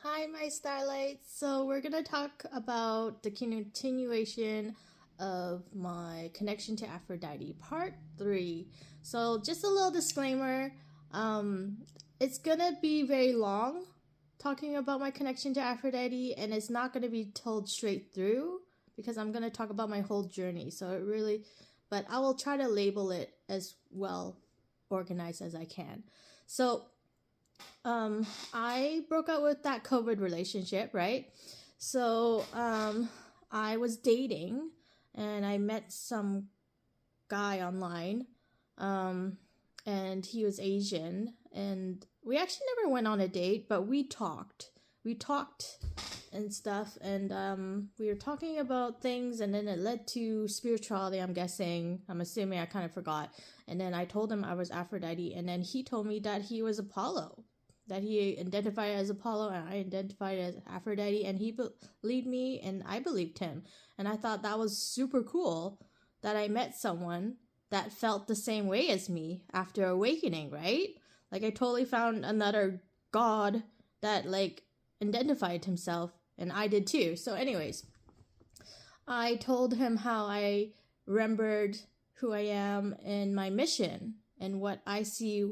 Hi, my starlights. So, we're gonna talk about the continuation of my connection to Aphrodite, part 3. So, just a little disclaimer um, it's gonna be very long talking about my connection to Aphrodite, and it's not gonna be told straight through because I'm gonna talk about my whole journey. So, but I will try to label it as well organized as I can. So, I broke up with that COVID relationship, right? So I was dating and I met some guy online. Um and he was Asian, and we actually never went on a date, but we talked and stuff, and we were talking about things, and then it led to spirituality. I'm assuming, I kind of forgot. And then I told him I was Aphrodite, and then he told me that he was Apollo, that he identified as Apollo and I identified as Aphrodite, and he believed me and I believed him. And I thought that was super cool that I met someone that felt the same way as me after awakening, right? Like, I totally found another god that like identified himself, and I did too. So anyways, I told him how I remembered who I am and my mission and what I see,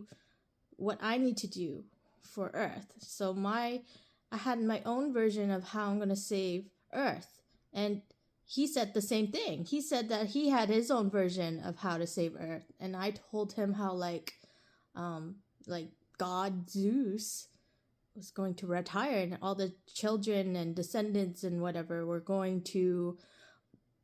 what I need to do for Earth. So I had my own version of how I'm going to save Earth. And he said the same thing. He said that he had his own version of how to save Earth. And I told him how like God Zeus was going to retire, and all the children and descendants and whatever were going to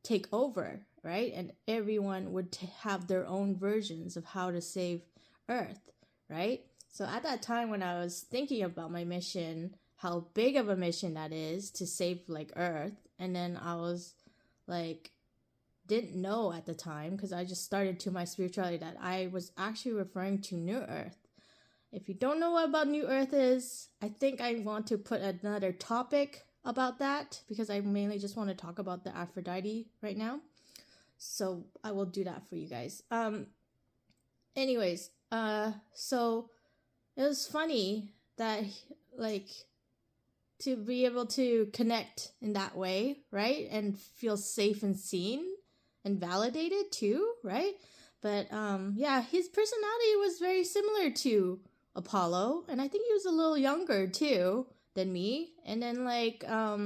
take over, right? And everyone would have their own versions of how to save Earth, right? So at that time, when I was thinking about my mission, how big of a mission that is to save like Earth, and then I was like, didn't know at the time, because I just started to my spirituality, that I was actually referring to New Earth. If you don't know what about New Earth is, I think I want to put another topic about that, because I mainly just want to talk about the Aphrodite right now. So I will do that for you guys. Anyways, so it was funny that like to be able to connect in that way, right? And feel safe and seen and validated too, right? But yeah, his personality was very similar to Apollo, and I think he was a little younger too than me. And then like I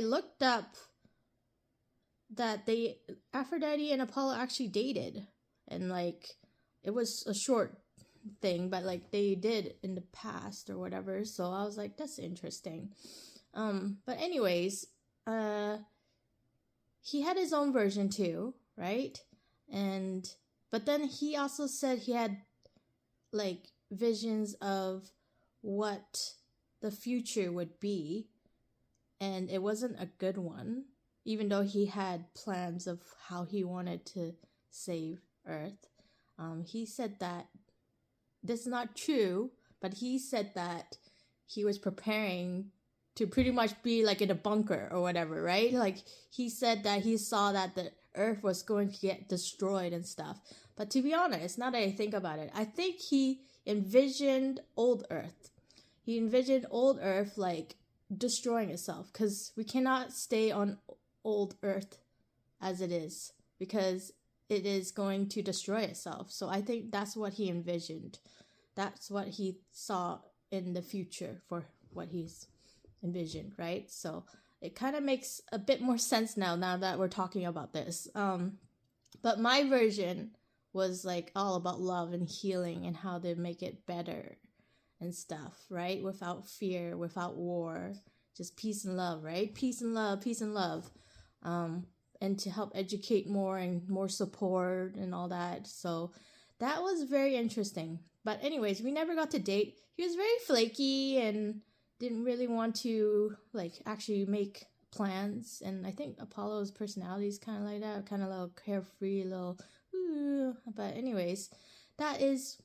looked up that Aphrodite and Apollo actually dated, and like it was a short thing, but like they did in the past or whatever. So I was like, that's interesting. But anyways, he had his own version too, right? But then he also said he had like visions of what the future would be, and it wasn't a good one, even though he had plans of how he wanted to save Earth. He said that this is not true, but he said that he was preparing to pretty much be like in a bunker or whatever, right? Like, he said that he saw that the Earth was going to get destroyed and stuff. But to be honest, now that I think about it, I think he envisioned old Earth. He envisioned old Earth like destroying itself, because we cannot stay on old Earth as it is, because it is going to destroy itself. So I think that's what he envisioned. That's what he saw in the future for what he's envisioned, right? So it kind of makes a bit more sense now that we're talking about this. But my version was like all about love and healing and how to make it better and stuff, right? Without fear, without war, just peace and love, right? Peace and love, peace and love. And to help educate more and more support and all that. So that was very interesting. But anyways, we never got to date. He was very flaky and didn't really want to like actually make plans. And I think Apollo's personality is kind of like that, kind of a little carefree, little ooh. But anyways, that is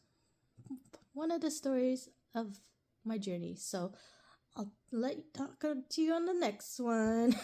one of the stories of my journey. So I'll let you talk to you on the next one.